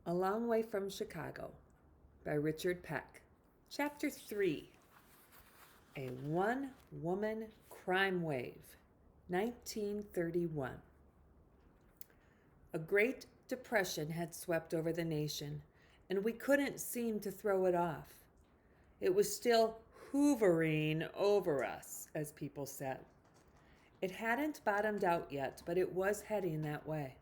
A Long Way from Chicago by Richard Peck. Chapter 3. A One-Woman Crime Wave, 1931. A great depression had swept over the nation, and we couldn't seem to throw it off. It was still hoovering over us, as people said. It hadn't bottomed out yet, but it was heading that way.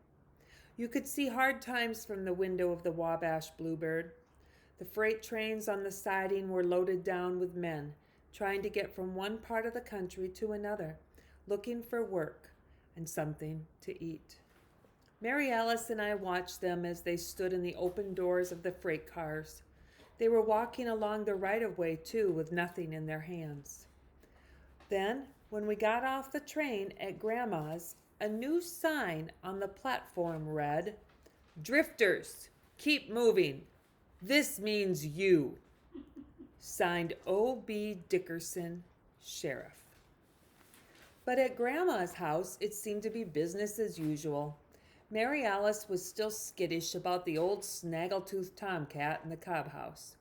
You could see hard times from the window of the Wabash Bluebird. The freight trains on the siding were loaded down with men, trying to get from one part of the country to another, looking for work and something to eat. Mary Alice and I watched them as they stood in the open doors of the freight cars. They were walking along the right-of-way, too, with nothing in their hands. Then, when we got off the train at Grandma's, a new sign on the platform read, "Drifters, keep moving. This means you." Signed O.B. Dickerson, Sheriff. But at Grandma's house, it seemed to be business as usual. Mary Alice was still skittish about the old snaggle-toothed tomcat in the cob house.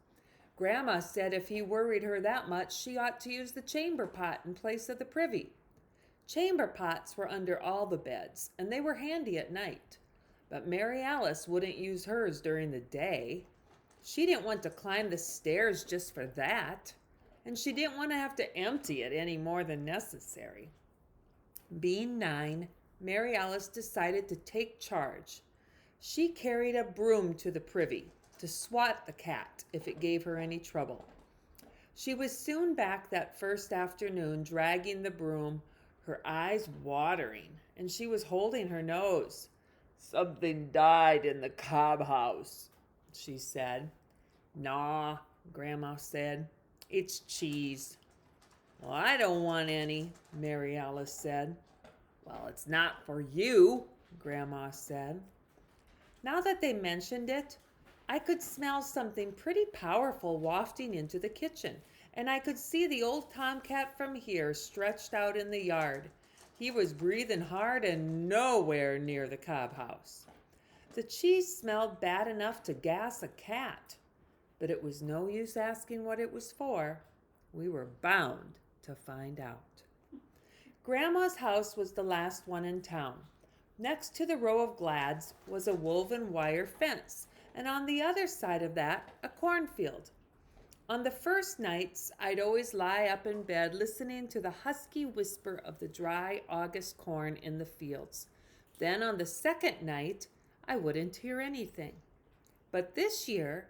Grandma said if he worried her that much, she ought to use the chamber pot in place of the privy. Chamber pots were under all the beds, and they were handy at night. But Mary Alice wouldn't use hers during the day. She didn't want to climb the stairs just for that, and she didn't want to have to empty it any more than necessary. Being 9, Mary Alice decided to take charge. She carried a broom to the privy to swat the cat if it gave her any trouble. She was soon back that first afternoon, dragging the broom, her eyes watering, and she was holding her nose. "Something died in the cob house," she said. "Naw," Grandma said. "It's cheese." "Well, I don't want any," Mary Alice said. "Well, it's not for you," Grandma said. Now that they mentioned it, I could smell something pretty powerful wafting into the kitchen, and I could see the old tomcat from here stretched out in the yard. He was breathing hard and nowhere near the cob house. The cheese smelled bad enough to gas a cat, but it was no use asking what it was for. We were bound to find out. Grandma's house was the last one in town. Next to the row of Glads was a woven wire fence, and on the other side of that, a cornfield. On the first nights, I'd always lie up in bed listening to the husky whisper of the dry August corn in the fields. Then on the second night, I wouldn't hear anything. But this year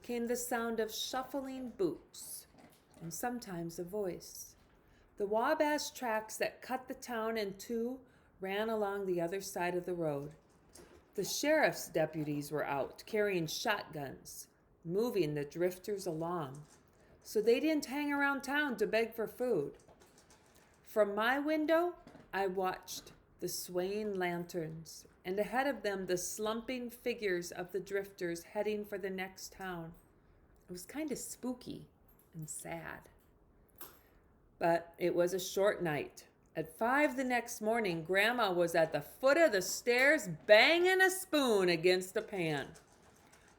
came the sound of shuffling boots and sometimes a voice. The Wabash tracks that cut the town in two ran along the other side of the road. The sheriff's deputies were out carrying shotguns, moving the drifters along, so they didn't hang around town to beg for food. From my window, I watched the swaying lanterns, and ahead of them the slumping figures of the drifters heading for the next town. It was kind of spooky and sad. But it was a short night. At 5 the next morning, Grandma was at the foot of the stairs banging a spoon against a pan.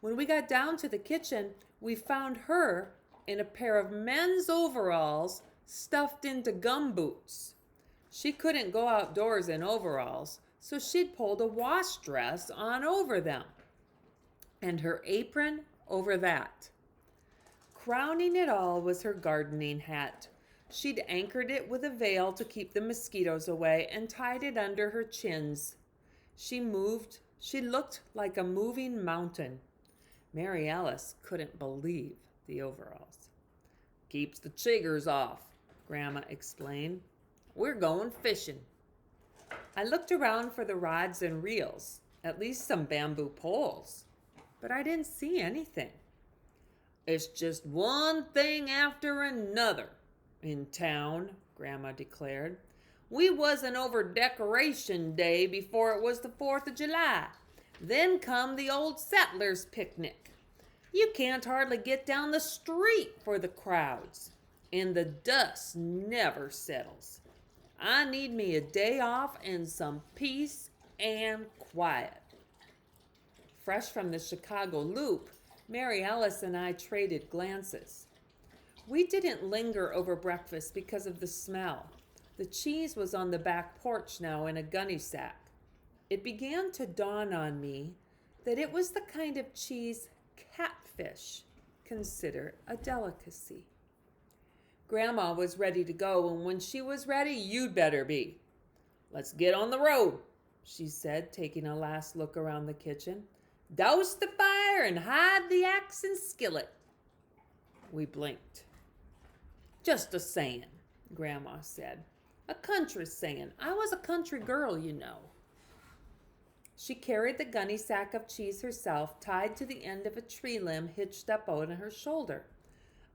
When we got down to the kitchen, we found her in a pair of men's overalls stuffed into gumboots. She couldn't go outdoors in overalls, so she'd pulled a wash dress on over them, and her apron over that. Crowning it all was her gardening hat. She'd anchored it with a veil to keep the mosquitoes away and tied it under her chins. She looked like a moving mountain. Mary Alice couldn't believe the overalls. "Keeps the chiggers off," Grandma explained. "We're going fishing." I looked around for the rods and reels, at least some bamboo poles, but I didn't see anything. "It's just one thing after another in town," Grandma declared. "We wasn't over Decoration Day before it was the 4th of July. Then come the old settlers' picnic. You can't hardly get down the street for the crowds, and the dust never settles. I need me a day off and some peace and quiet." fresh from the Chicago Loop, Mary Alice and I traded glances. We didn't linger over breakfast because of the smell. The cheese was on the back porch now in a gunny sack. It began to dawn on me that it was the kind of cheese catfish consider a delicacy. Grandma was ready to go, and when she was ready, you'd better be. "Let's get on the road," she said, taking a last look around the kitchen. "Douse the fire and hide the axe and skillet." We blinked. "Just a saying," Grandma said. "A country saying. I was a country girl, you know." She carried the gunny sack of cheese herself, tied to the end of a tree limb hitched up on her shoulder.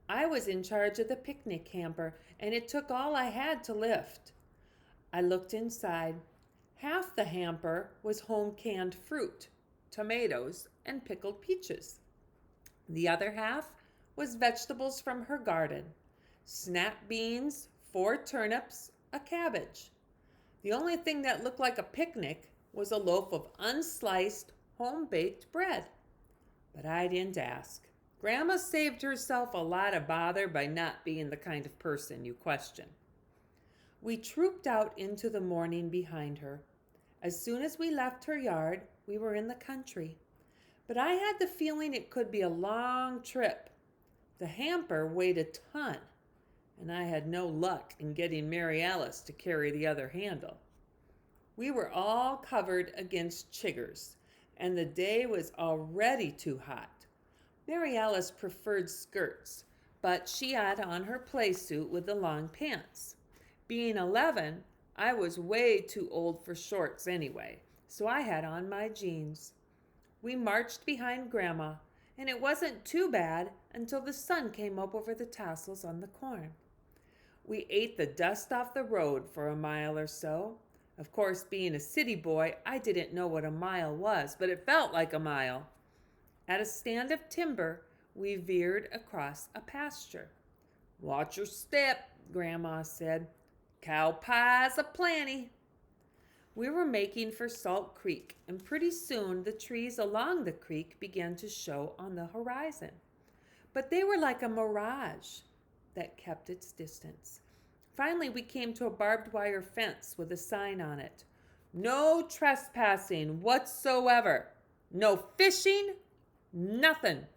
I was in charge of the picnic hamper, and it took all I had to lift. I looked inside. Half the hamper was home canned fruit, tomatoes, and pickled peaches. The other half was vegetables from her garden: snap beans, 4 turnips, a cabbage. The only thing that looked like a picnic was a loaf of unsliced, home-baked bread. But I didn't ask. Grandma saved herself a lot of bother by not being the kind of person you question. We trooped out into the morning behind her. As soon as we left her yard, we were in the country. But I had the feeling it could be a long trip. The hamper weighed a ton, and I had no luck in getting Mary Alice to carry the other handle. We were all covered against chiggers, and the day was already too hot. Mary Alice preferred skirts, but she had on her play suit with the long pants. Being 11, I was way too old for shorts anyway, so I had on my jeans. We marched behind Grandma, and it wasn't too bad until the sun came up over the tassels on the corn. We ate the dust off the road for a mile or so. Of course, being a city boy, I didn't know what a mile was, but it felt like a mile. At a stand of timber, we veered across a pasture. "Watch your step," Grandma said. "Cow pies aplenty." We were making for Salt Creek, and pretty soon the trees along the creek began to show on the horizon. But they were like a mirage that kept its distance. Finally, we came to a barbed wire fence with a sign on it. "No trespassing whatsoever. No fishing, nothing.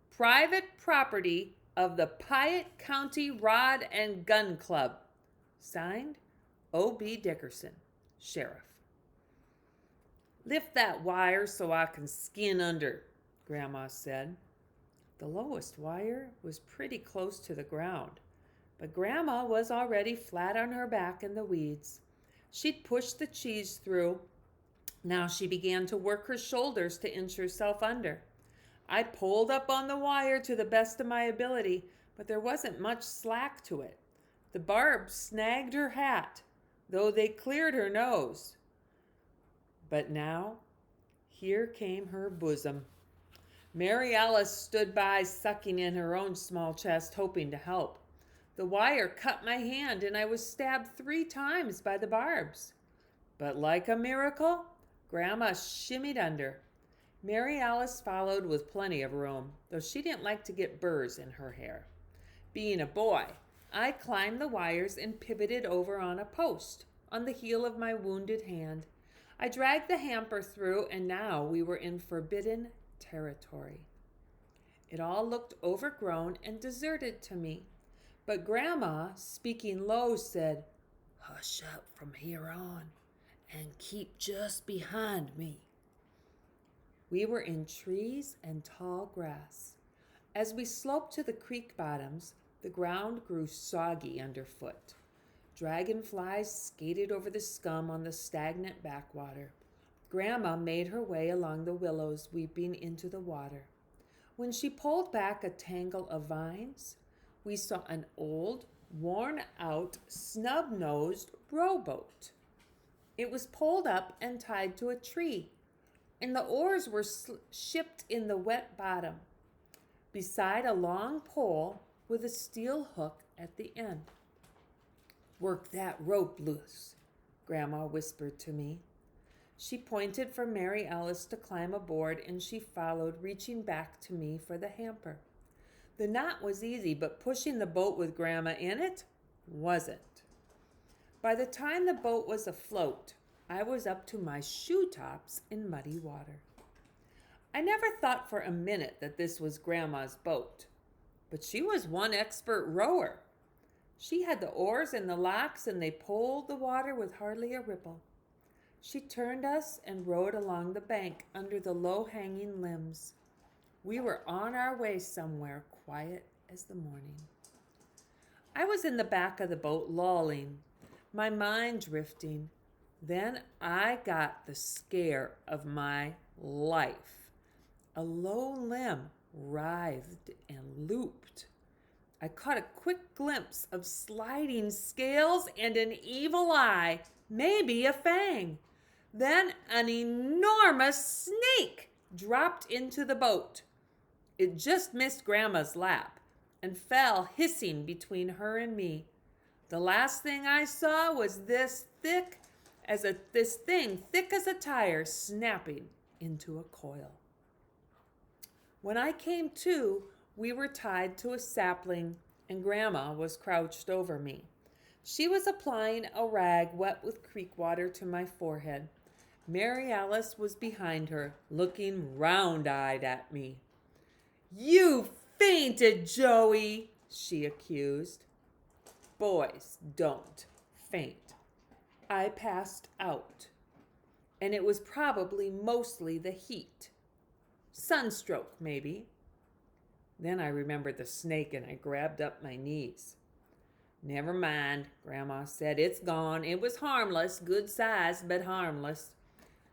Private property of the Piatt County Rod and Gun Club." Signed, O.B. Dickerson, Sheriff. "Lift that wire so I can skin under," Grandma said. The lowest wire was pretty close to the ground, but Grandma was already flat on her back in the weeds. She'd pushed the cheese through. Now she began to work her shoulders to inch herself under. I pulled up on the wire to the best of my ability, but there wasn't much slack to it. The barbs snagged her hat, though they cleared her nose. But now, here came her bosom. Mary Alice stood by, sucking in her own small chest, hoping to help. The wire cut my hand, and I was stabbed 3 times by the barbs. But like a miracle, Grandma shimmied under. Mary Alice followed with plenty of room, though she didn't like to get burrs in her hair. Being a boy, I climbed the wires and pivoted over on a post, on the heel of my wounded hand. I dragged the hamper through, and now we were in forbidden territory. It all looked overgrown and deserted to me, but Grandma, speaking low, said, "Hush up from here on and keep just behind me." We were in trees and tall grass. As we sloped to the creek bottoms, the ground grew soggy underfoot. Dragonflies skated over the scum on the stagnant backwater. Grandma made her way along the willows, weeping into the water. When she pulled back a tangle of vines, we saw an old, worn-out, snub-nosed rowboat. It was pulled up and tied to a tree, and the oars were shipped in the wet bottom, beside a long pole with a steel hook at the end. "Work that rope loose," Grandma whispered to me. She pointed for Mary Alice to climb aboard, and she followed, reaching back to me for the hamper. The knot was easy, but pushing the boat with Grandma in it wasn't. By the time the boat was afloat, I was up to my shoe tops in muddy water. I never thought for a minute that this was Grandma's boat, but she was one expert rower. She had the oars and the locks, and they pulled the water with hardly a ripple. She turned us and rowed along the bank under the low-hanging limbs. We were on our way somewhere quiet as the morning. I was in the back of the boat lolling, my mind drifting. Then I got the scare of my life. A low limb writhed and looped. I caught a quick glimpse of sliding scales and an evil eye, maybe a fang. Then an enormous snake dropped into the boat. It just missed Grandma's lap and fell hissing between her and me. The last thing I saw was this thing thick as a tire snapping into a coil. When I came to, we were tied to a sapling, and Grandma was crouched over me. She was applying a rag wet with creek water to my forehead. Mary Alice was behind her, looking round-eyed at me. "You fainted, Joey," she accused. Boys don't faint. I passed out, and it was probably mostly the heat. Sunstroke, maybe. Then I remembered the snake, and I grabbed up my knees. "Never mind," Grandma said. "It's gone. It was harmless, good size, but harmless.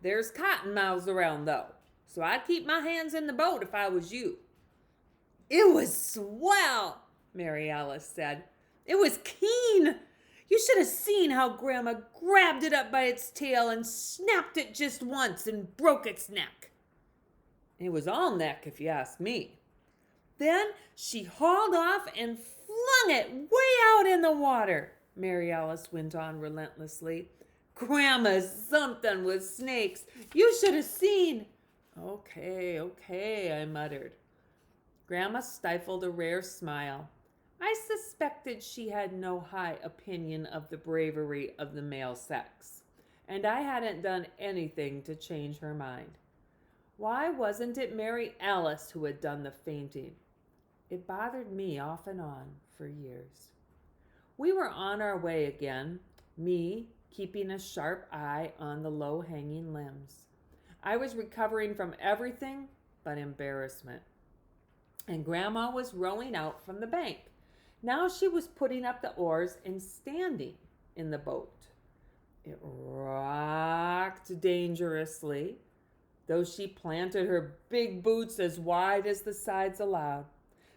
There's cottonmouths around, though, so I'd keep my hands in the boat if I was you." "It was swell," Mary Alice said. "It was keen. You should have seen how Grandma grabbed it up by its tail and snapped it just once and broke its neck." "It was all neck, if you ask me." "Then she hauled off and flung it way out in the water," Mary Alice went on relentlessly. "Grandma's something with snakes. You should have seen." Okay, I muttered. Grandma stifled a rare smile. I suspected she had no high opinion of the bravery of the male sex, and I hadn't done anything to change her mind. Why wasn't it Mary Alice who had done the fainting? It bothered me off and on for years. We were on our way again, me keeping a sharp eye on the low-hanging limbs. I was recovering from everything but embarrassment. And Grandma was rowing out from the bank. Now she was putting up the oars and standing in the boat. It rocked dangerously, though she planted her big boots as wide as the sides allowed.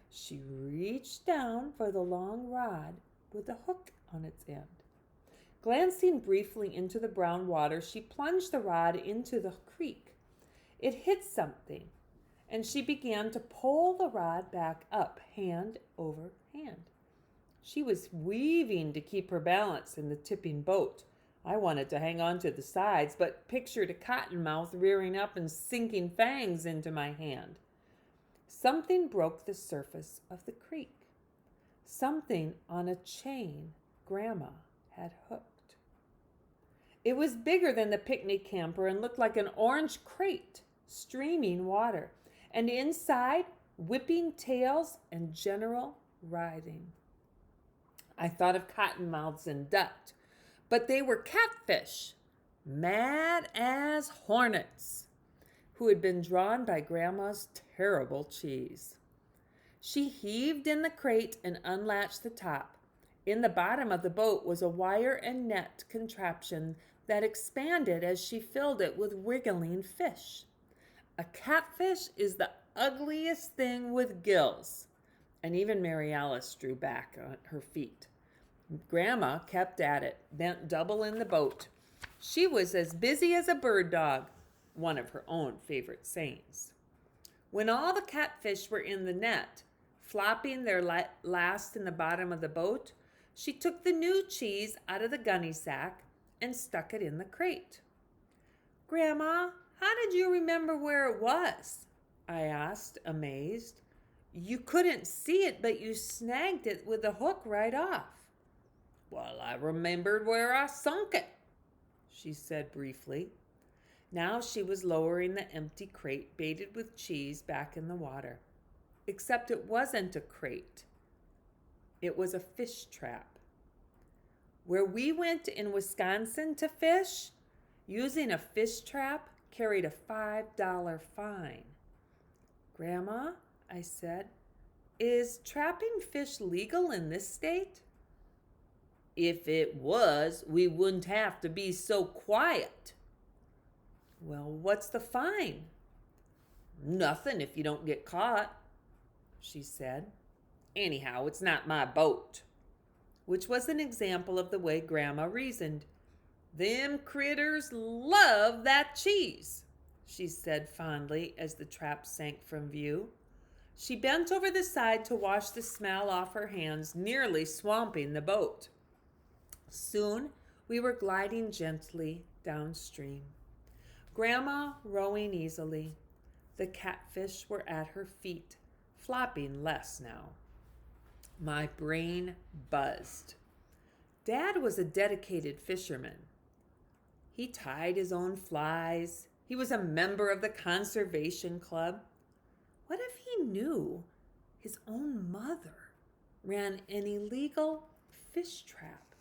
She reached down for the long rod with a hook on its end. Glancing briefly into the brown water, she plunged the rod into the creek. It hit something, and she began to pull the rod back up, hand over hand. She was weaving to keep her balance in the tipping boat. I wanted to hang on to the sides, but pictured a cottonmouth rearing up and sinking fangs into my hand. Something broke the surface of the creek. Something on a chain Grandma had hooked. It was bigger than the picnic camper and looked like an orange crate, streaming water, and inside, whipping tails and general writhing. I thought of cottonmouths and ducked, but they were catfish, mad as hornets, who had been drawn by Grandma's terrible cheese. She heaved in the crate and unlatched the top. In the bottom of the boat was a wire and net contraption that expanded as she filled it with wriggling fish. A catfish is the ugliest thing with gills, and even Mary Alice drew back on her feet. Grandma kept at it, bent double in the boat. She was as busy as a bird dog, one of her own favorite sayings. When all the catfish were in the net, flopping their last in the bottom of the boat, she took the new cheese out of the gunny sack and stuck it in the crate. Grandma, how did you remember where it was? I asked, amazed. You couldn't see it, but you snagged it with a hook right off. Well, I remembered where I sunk it, she said briefly. Now she was lowering the empty crate baited with cheese back in the water. Except it wasn't a crate. It was a fish trap. Where we went in Wisconsin to fish, using a fish trap carried a $5 fine. Grandma, I said, is trapping fish legal in this state? If it was, we wouldn't have to be so quiet. Well, what's the fine? Nothing if you don't get caught, she said. Anyhow, it's not my boat. Which was an example of the way Grandma reasoned. Them critters love that cheese, she said fondly as the trap sank from view. She bent over the side to wash the smell off her hands, nearly swamping the boat. Soon we were gliding gently downstream. Grandma rowing easily. The catfish were at her feet, flopping less now. My brain buzzed. Dad was a dedicated fisherman. He tied his own flies. He was a member of the conservation club. What if he knew his own mother ran an illegal fish trap?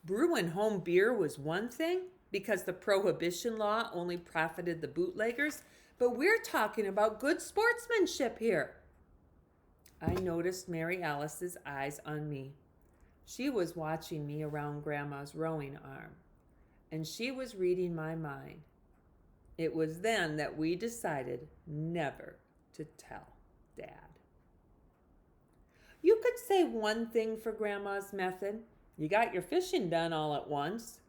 Brewing home beer was one thing because the prohibition law only profited the bootleggers, but we're talking about good sportsmanship here. I noticed Mary Alice's eyes on me. She was watching me around Grandma's rowing arm, and she was reading my mind. It was then that we decided never to tell Dad. You could say one thing for Grandma's method. You got your fishing done all at once.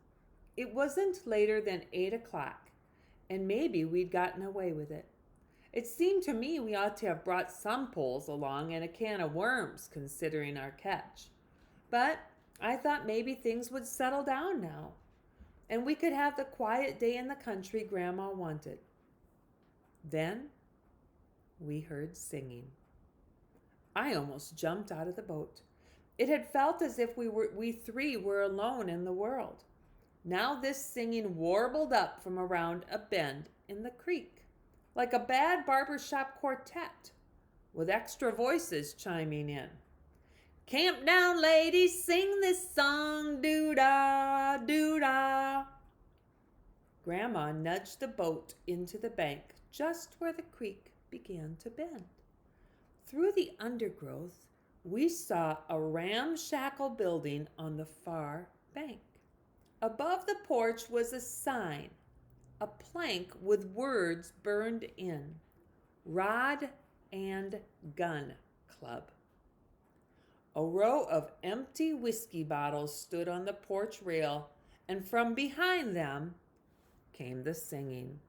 It wasn't later than 8 o'clock, and maybe we'd gotten away with it. It seemed to me we ought to have brought some poles along and a can of worms, considering our catch. But I thought maybe things would settle down now, and we could have the quiet day in the country Grandma wanted. Then we heard singing. I almost jumped out of the boat. It had felt as if we three were alone in the world. Now this singing warbled up from around a bend in the creek, like a bad barbershop quartet, with extra voices chiming in. Camp down, ladies, sing this song, doo-dah, doo-dah. Grandma nudged the boat into the bank just where the creek began to bend. Through the undergrowth, we saw a ramshackle building on the far bank. Above the porch was a sign, a plank with words burned in, Rod and Gun Club. A row of empty whiskey bottles stood on the porch rail, and from behind them came the singing.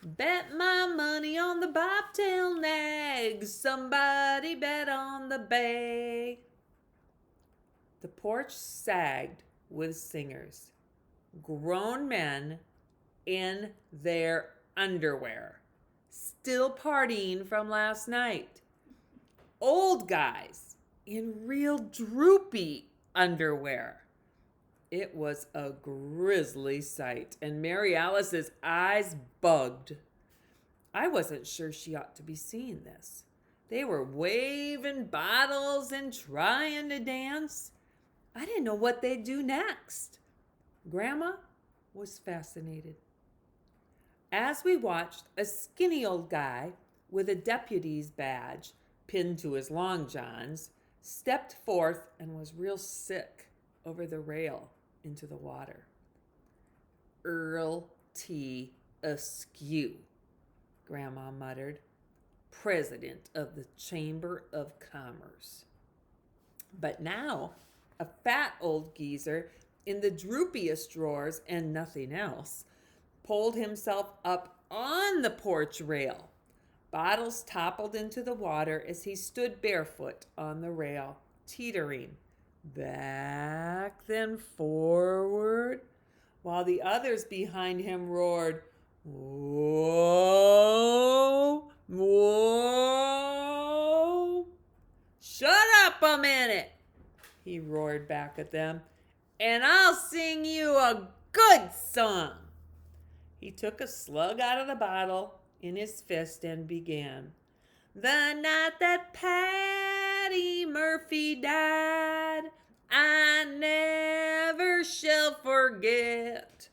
Bet my money on the bobtail nag, somebody bet on the bay. The porch sagged with singers, grown men in their underwear, still partying from last night. Old guys in real droopy underwear. It was a grisly sight, and Mary Alice's eyes bugged. I wasn't sure she ought to be seeing this. They were waving bottles and trying to dance. I didn't know what they'd do next. Grandma was fascinated. As we watched, a skinny old guy with a deputy's badge pinned to his long johns stepped forth and was real sick over the rail into the water. Earl T. Askew, Grandma muttered, president of the Chamber of Commerce. But now, a fat old geezer in the droopiest drawers and nothing else pulled himself up on the porch rail. Bottles toppled into the water as he stood barefoot on the rail, teetering back then forward, while the others behind him roared, "Whoa! Whoa! Shut up a minute!" he roared back at them, "and I'll sing you a good song." He took a slug out of the bottle in his fist and began. "The night that Patty Murphy died, I never shall forget.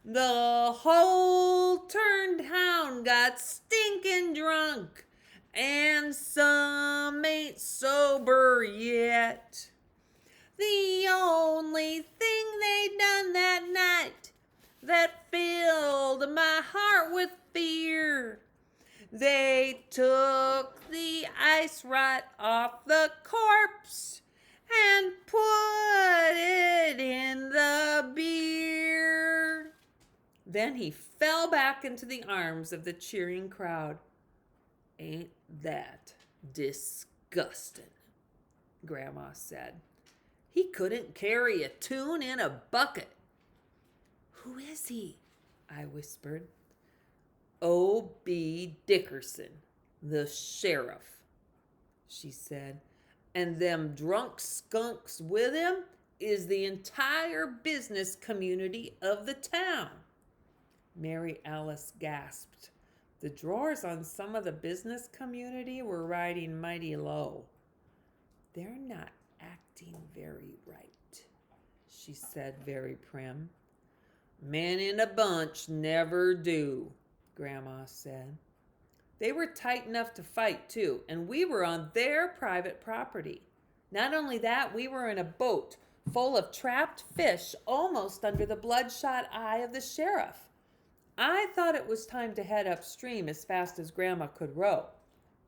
The whole turned town got stinking drunk, and some ain't sober yet. The only thing they done that night that filled my heart with fear, they took the ice right off the corpse and put it in the beer." Then he fell back into the arms of the cheering crowd. "Ain't that disgusting?" Grandma said. "He couldn't carry a tune in a bucket." "Who is he?" I whispered. "O.B. Dickerson, the sheriff," she said. "And them drunk skunks with him is the entire business community of the town." Mary Alice gasped. The drawers on some of the business community were riding mighty low. "They're not acting very right," she said, very prim. "Men in a bunch never do," Grandma said. "They were tight enough to fight, too, and we were on their private property. Not only that, we were in a boat full of trapped fish almost under the bloodshot eye of the sheriff. I thought it was time to head upstream as fast as Grandma could row.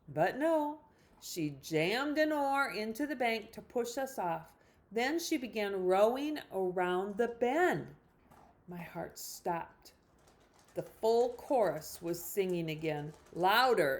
But no, she jammed an oar into the bank to push us off. Then she began rowing around the bend." My heart stopped. The full chorus was singing again, louder